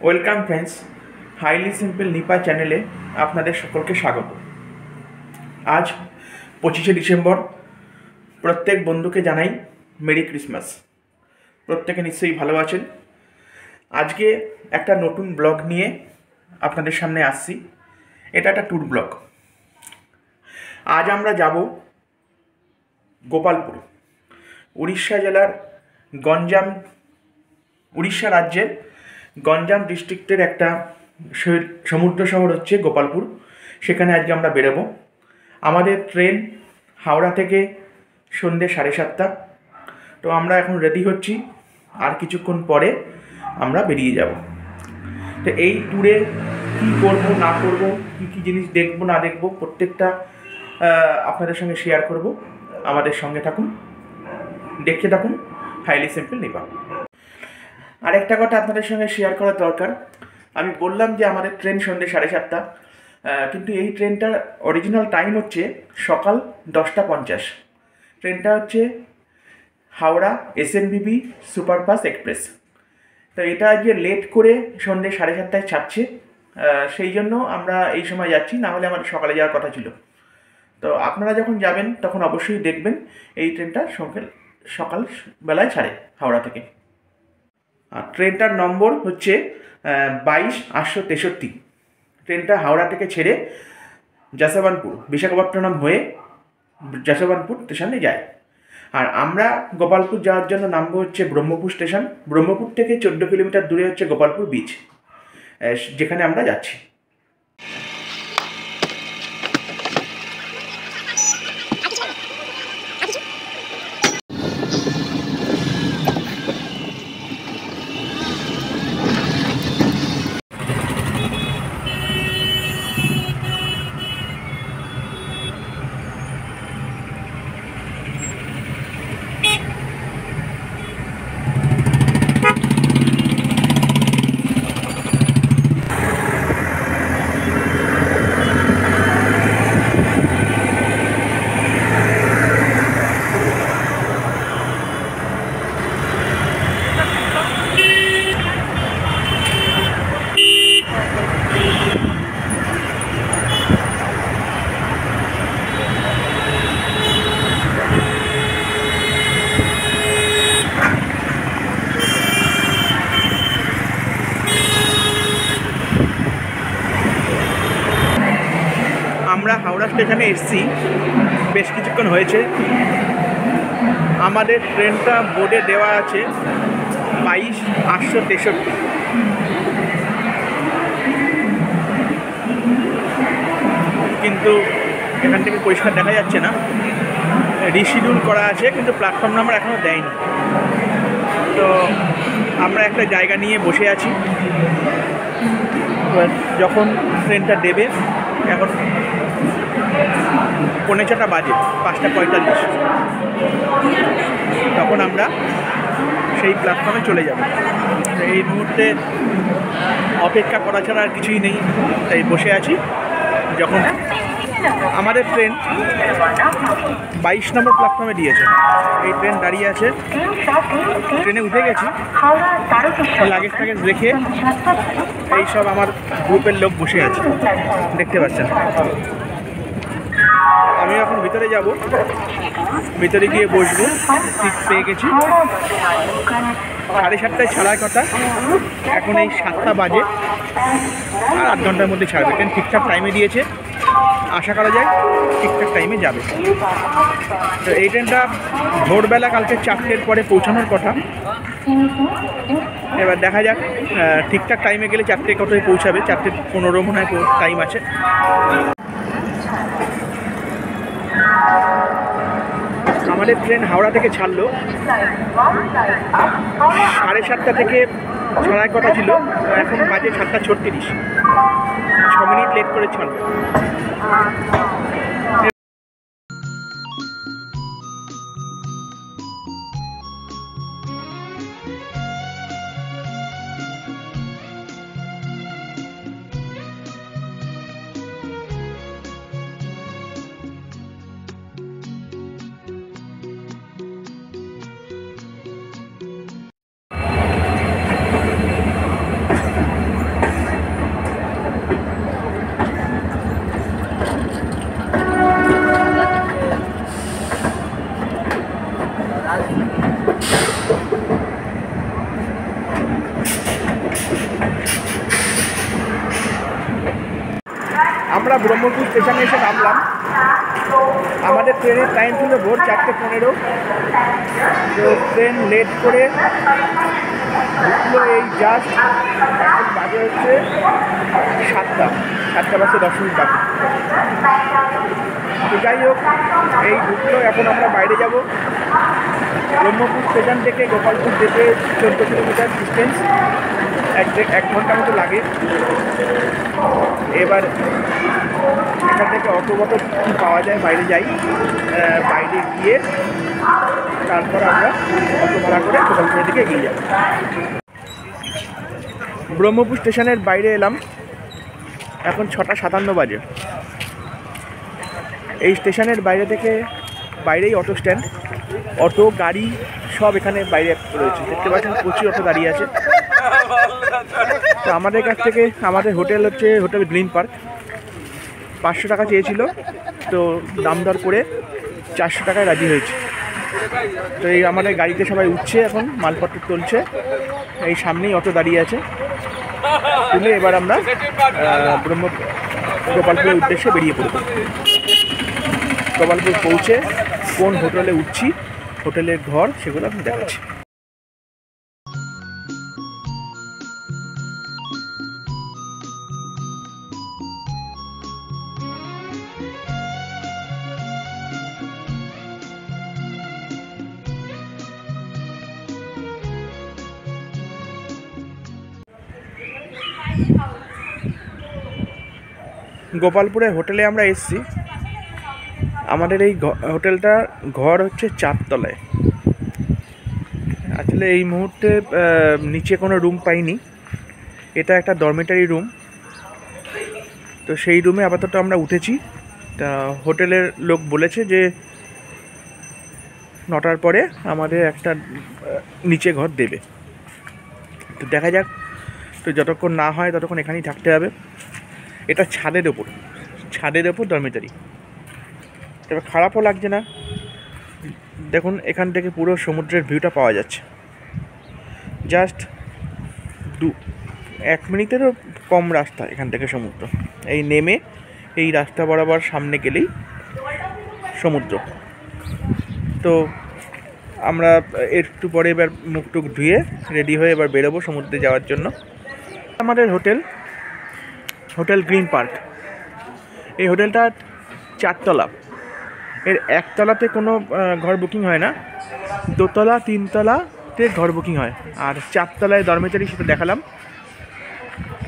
Welcome friends, highly simple Nipa চ্যানেলে আপনাদের সকলকে স্বাগত। আজ 25শে ডিসেম্বর। প্রত্যেক বন্ধুকে জানাই মেরি ক্রিসমাস। প্রত্যেকে নিশ্চয়ই ভালো আছেন। আজকে একটা নতুন ব্লগ নিয়ে আপনাদের সামনে আসছি। এটা একটা ট্যুর ব্লগ। আজ আমরা যাব গোপালপুর, উড়িষ্যা জেলার উড়িষ্যা রাজ্যের গঞ্জাম ডিস্ট্রিক্টের একটা সমুদ্র শহর হচ্ছে গোপালপুর। সেখানে আজকে আমরা বেরোবো। আমাদের ট্রেন হাওড়া থেকে সন্ধ্যে 7:30। তো আমরা এখন রেডি হচ্ছি, আর কিছুক্ষণ পরে আমরা বেরিয়ে যাব। তো এই ট্যুরে কী করবো না করবো, কী কী জিনিস দেখবো না দেখবো, প্রত্যেকটা আপনাদের সঙ্গে শেয়ার করব। আমাদের সঙ্গে থাকুন, দেখতে থাকুন হাইলি সিম্পল নিপা। আরেকটা কথা আপনাদের সঙ্গে শেয়ার করা দরকার। আমি বললাম যে আমাদের ট্রেন সন্ধ্যে 7:30, কিন্তু এই ট্রেনটার অরিজিনাল টাইম হচ্ছে সকাল 10:50। ট্রেনটা হচ্ছে হাওড়া এসএনবিবি সুপারফাস্ট এক্সপ্রেস। তো এটা আজকে লেট করে সন্ধ্যে 7:30 ছাড়ছে, সেই জন্য আমরা এই সময় যাচ্ছি, না হলে আমাদের সকালে যাওয়ার কথা ছিল। তো আপনারা যখন যাবেন তখন অবশ্যই দেখবেন এই ট্রেনটা সকাল বেলায় ছাড়ে হাওড়া থেকে। আর ট্রেনটার নম্বর হচ্ছে 22-863। ট্রেনটা হাওড়া থেকে ছেড়ে যশবন্তপুর, বিশাখাপত্তনম হয়ে যশবন্তপুর স্টেশনে যায়। আর আমরা গোপালপুর যাওয়ার জন্য নামবো হচ্ছে ব্রহ্মপুর স্টেশন। ব্রহ্মপুর থেকে 14 কিলোমিটার দূরে হচ্ছে গোপালপুর বিচ, যেখানে আমরা যাচ্ছি। আমরা হাওড়া স্টেশনে এসেছি, বেশ কিছুক্ষণ হয়েছে। আমাদের ট্রেনটা বোর্ডে দেওয়া আছে 22-863, কিন্তু এখান থেকে পরিষ্কার দেখা যাচ্ছে না। রিশিডিউল করা আছে, কিন্তু প্ল্যাটফর্ম নাম্বার এখনও দেয়নি। তো আমরা একটা জায়গা নিয়ে বসে আছি। যখন ট্রেনটা দেবে, এখন 4:45 বাজে, 5:45, তখন আমরা সেই প্ল্যাটফর্মে চলে যাব। এই মুহূর্তে অপেক্ষা করা ছাড়া আর কিছুই নেই, তাই বসে আছি। যখন আমাদের ট্রেন 22 নম্বর প্ল্যাটফর্মে দিয়েছে, এই ট্রেন দাঁড়িয়ে আছে। ট্রেনে উঠে গেছি, লাগেজ টাগেজ রেখে এইসব আমার গ্রুপের লোক বসে আছে, দেখতে পাচ্ছেন। আমি এখন ভিতরে যাব, ভিতরে গিয়ে বসবো। সিট পেয়ে গেছি। 7:30 ছাড়ার কথা, এখন এই 7টা বাজে। আর 8 ঘন্টার মধ্যে ছাড়বে। ট্রেন ঠিকঠাক টাইমে দিয়েছে, আশা করা যায় ঠিকঠাক টাইমে যাবে। তো এই ট্রেনটা ভোরবেলা কালকে 4টের পরে পৌঁছানোর কথা। এবার দেখা যাক, ঠিকঠাক টাইমে গেলে 4টে কতই পৌঁছাবে। 4:15 মনে হয় টাইম আছে। আমাদের ট্রেন হাওড়া থেকে ছাড়লো 7:30 থেকে ছাড়ার কথা ছিল, এখন বাজে 7:36। 6 মিনিট লেট করে ছাড়লো। আমরা ব্রহ্মপুর স্টেশনে এসে নামলাম। আমাদের ট্রেনের টাইম ছিল ভোর 4:15। তো ট্রেন লেট করে ঢুকলো এই জাস্ট, এখন বাজে হচ্ছে 7টা বাজে 10 মিনিট বাকি। তো যাই হোক, এই ঢুকলো। এখন আমরা বাইরে যাব। ব্রহ্মপুর স্টেশন থেকে গোপালপুর যেতে 14 কিলোমিটার ডিস্টেন্স, 1 ঘন্টা মতো লাগে। এবার এখান থেকে অটো কী পাওয়া যায় বাইরে যাই, বাইরে গিয়ে তারপর আমরা অটো ভাড়া করে গোপালপুরের দিকে এগিয়ে যাব। ব্রহ্মপুর স্টেশনের বাইরে এলাম, এখন 6:57 বাজে। এই স্টেশনের বাইরেই অটো স্ট্যান্ড, অটো গাড়ি সব এখানে বাইরে রয়েছে। দেখতে পাচ্ছেন প্রচুর অটো দাঁড়িয়ে আছে। তো আমাদের কাছ থেকে আমাদের হোটেল হচ্ছে হোটেল গ্রিন পার্ক। 500 টাকা চেয়েছিল, তো দাম দর করে 400 টাকায় রাজি হয়েছে। তো এই আমাদের গাড়িতে সবাই উঠছে, এখন মালপত্র তুলছে। এই সামনেই অটো দাঁড়িয়ে আছে, তুলে এবার আমরা গোপালপুরের উদ্দেশ্যে বেরিয়ে পড়ব। গোপালপুর পৌঁছে কোন হোটেলে উঠছি, হোটেলের ঘর, সেগুলো আমি দেখাচ্ছি। গোপালপুরের হোটেলে আমরা এসেছি। আমাদের এই হোটেলটার ঘর হচ্ছে 4 তলায়। আসলে এই মুহূর্তে নিচে কোনো রুম পাইনি, এটা একটা ডরমেটারি রুম। তো সেই রুমে আপাতত আমরা উঠেছি। তা হোটেলের লোক বলেছে যে 9টার পরে আমাদের একটা নিচে ঘর দেবে। তো দেখা যাক, তো যতক্ষণ না হয় ততক্ষণ এখানেই থাকতে হবে। এটা ছাদের ওপর ডরমেটারি। তবে খারাপও লাগছে না। দেখুন, এখান থেকে পুরো সমুদ্রের ভিউটা পাওয়া যাচ্ছে। জাস্ট 1 মিনিটেরও কম রাস্তা এখান থেকে সমুদ্র। এই নেমে এই রাস্তা বরাবর সামনে গেলেই সমুদ্র। তো আমরা একটু পরে এবার মুখ টুক ধুয়ে রেডি হয়ে এবার বেরোবো সমুদ্রে যাওয়ার জন্য। আমাদের হোটেল গ্রিন পার্ক। এই হোটেলটা 4 তলা। এর 1 তলাতে কোনো ঘর বুকিং হয় না, 2 তলা 3 তলাতে ঘর বুকিং হয়, আর 4 তলায় ডরমেটারি, সেটা দেখালাম।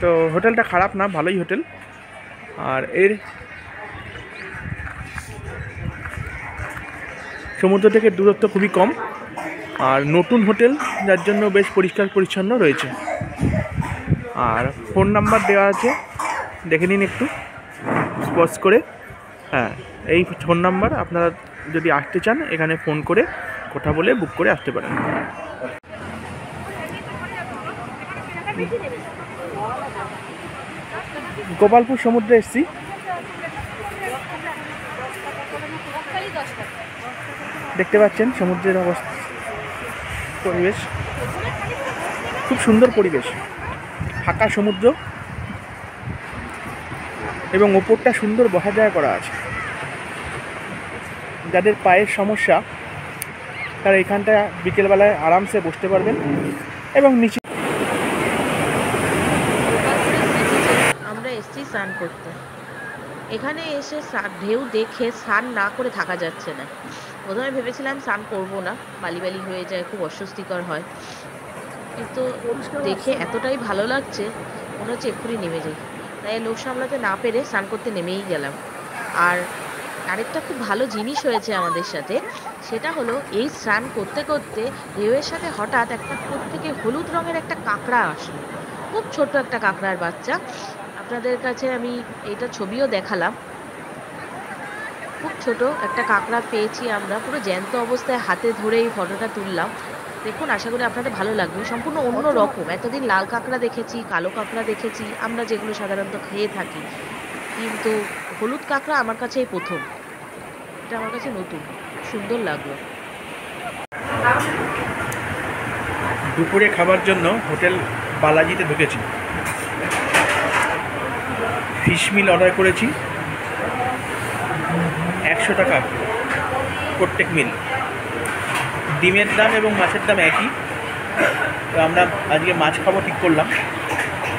তো হোটেলটা খারাপ না, ভালোই হোটেল। আর এর সমুদ্র থেকে দূরত্ব খুবই কম, আর নতুন হোটেল, যার জন্য বেশ পরিষ্কার পরিচ্ছন্ন রয়েছে। আর ফোন নাম্বার দেওয়া আছে, দেখে নিন একটু স্পর্শ করে। হ্যাঁ, এই ফোন নাম্বার, আপনারা যদি আসতে চান এখানে ফোন করে কথা বলে বুক করে আসতে পারেন। গোপালপুর সমুদ্রে এসেছি। দেখতে পাচ্ছেন সমুদ্রের অবস্থা, পরিবেশ খুব সুন্দর পরিবেশ, ফাঁকা সমুদ্র এবং ওপরটা সুন্দর বসা জায়গা করা আছে। যাদের পায়ের সমস্যা তারা এখানটা বিকেলবেলায় আরামসে বসতে পারবেন। এবং নিচে আমরা এসেছি স্নান করতে। এখানে এসে ঢেউ দেখে স্নান না করে থাকা যাচ্ছে না। প্রথমে ভেবেছিলাম স্নান করবো না, বালি হয়ে যায়, খুব অস্বস্তিকর হয়, কিন্তু দেখে এতটাই ভালো লাগছে মনে হচ্ছে এক্ষুনি নেমে যাই। তাই লোক সামলাতে না পেরে স্নান করতে নেমেই গেলাম। আর আরেকটা খুব ভালো জিনিস হয়েছে আমাদের সাথে, সেটা হলো এই স্নান করতে করতে ঢেউয়ের সাথে হঠাৎ একটা প্রত্যেকে হলুদ রঙের একটা কাঁকড়া আসলো, খুব ছোট একটা কাঁকড়ার বাচ্চা। আপনাদের কাছে আমি এইটা ছবিও দেখালাম। খুব ছোট একটা কাঁকড়া পেয়েছি আমরা, পুরো জ্যান্ত অবস্থায় হাতে ধরে এই ফটোটা তুললাম। দেখুন, আশা করি আপনাদের ভালো লাগবে। সম্পূর্ণ অন্য রকম। এতদিন লাল কাঁকড়া দেখেছি, কালো কাঁকড়া দেখেছি, আমরা যেগুলো সাধারণত খেয়ে থাকি, কিন্তু হলুদ কাঁকড়া আমার কাছে এই প্রথম। এটা আমার কাছে নতুন, সুন্দর লাগলো। দুপুরে খাবার জন্য হোটেল বালাজিতে ঢুকেছি। ফিশ মিল অর্ডার করেছি, 100 টাকা প্রত্যেক মিল। ডিমের দাম এবং মাছের দাম একই। তো আমরা আজকে মাছ খাবো ঠিক করলাম।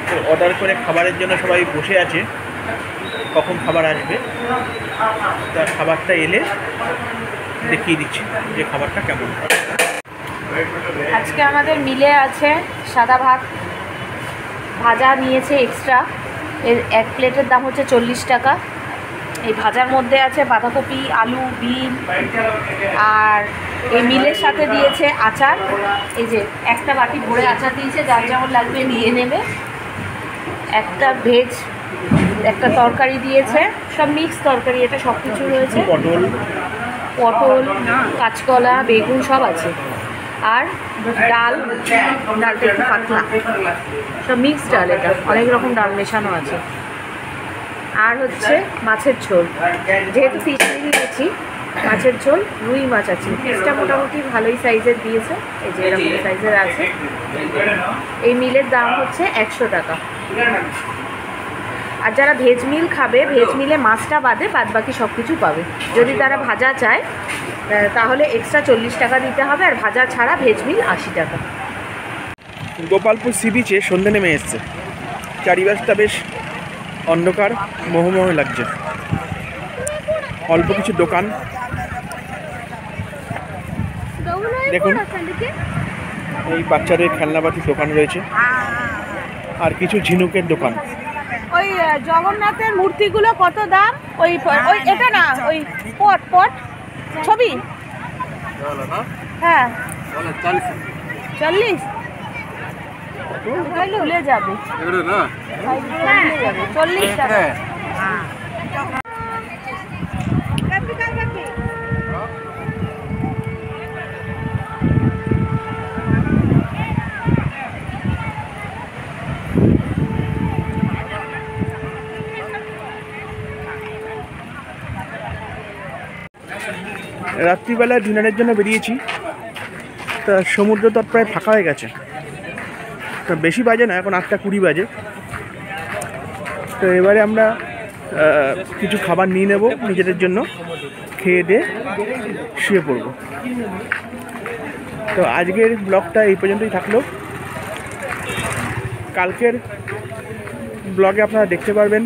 তো অর্ডার করে খাবারের জন্য সবাই বসে আছে, কখন খাবার আসবে। তা খাবারটা এলে দেখিয়ে দিচ্ছি যে খাবারটা কেমন। আজকে আমাদের মিলে আছে সাদা ভাত, ভাজা নিয়েছে এক্সট্রা, এর এক প্লেটের দাম হচ্ছে 40 টাকা। এই ভাজার মধ্যে আছে বাঁধাকপি, আলু, বিন, আর এই মিলের সাথে দিয়েছে আচার। এই যে একটা বাটি ভরে আচার দিয়েছে, যার যেমন লাগবে নিয়ে নেবে। একটা ভেজ একটা তরকারি দিয়েছে, সব মিক্স তরকারি, এটা সব কিছু রয়েছে, পটল, কাঁচকলা, বেগুন সব আছে। আর ডাল, ডালটা একটু পাতলা, সব মিক্স ডাল, এটা অনেক রকম ডাল মেশানো আছে। আর হচ্ছে মাছের ঝোল, যেহেতু ফিশ মিল দিয়েছি মাছের ঝোল, রুই মাছ আছে। পিসটা মোটামুটি ভালোই সাইজের দিয়েছে, এই যে এরকম সাইজের আছে। এই মিলের দাম হচ্ছে 100 টাকা। আর যারা ভেজ মিল খাবে, ভেজ মিলে মাছটা বাদে বাদ বাকি সব কিছু পাবে। যদি তারা ভাজা চায় তাহলে এক্সট্রা 40 টাকা দিতে হবে, আর ভাজা ছাড়া ভেজ মিল 80 টাকা। গোপালপুর সি বিচে সন্ধ্যে নেমে এসছে, চারিপাশটা বেশ অন্ধকার, মোহমোহ লাগছে। অল্প কিছু দোকান দেখুন, এই বাচ্চাদের খেলনাপাতির দোকান রয়েছে, আর কিছু ঝিনুকের দোকান। ওই জগন্নাথের মূর্তিগুলো কত দাম? ওই ওই এটা না, ওই পট পট ছবি, হ্যাঁ 40 ভুলে যাবে, 40 টাকা। রাত্রিবেলা ডিনারের জন্য বেরিয়েছি, তা সমুদ্র তট প্রায় ফাঁকা হয়ে গেছে। তা বেশি বাজে না, এখন 8:20 বাজে। তো এবারে আমরা কিছু খাবার নিয়ে নেব নিজেদের জন্য, খেয়ে দিয়ে শুয়ে পড়ব। তো আজকের ব্লগটা এই পর্যন্তই থাকলো। কালকের ব্লগে আপনারা দেখতে পারবেন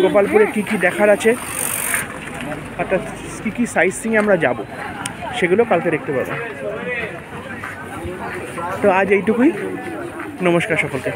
গোপালপুরে কী কী দেখার আছে, অর্থাৎ কী কী সাইট সিইং আমরা যাব, সেগুলো কালকে দেখতে পাবেন। তো আজ এইটুকুই, নমস্কার সকলকে।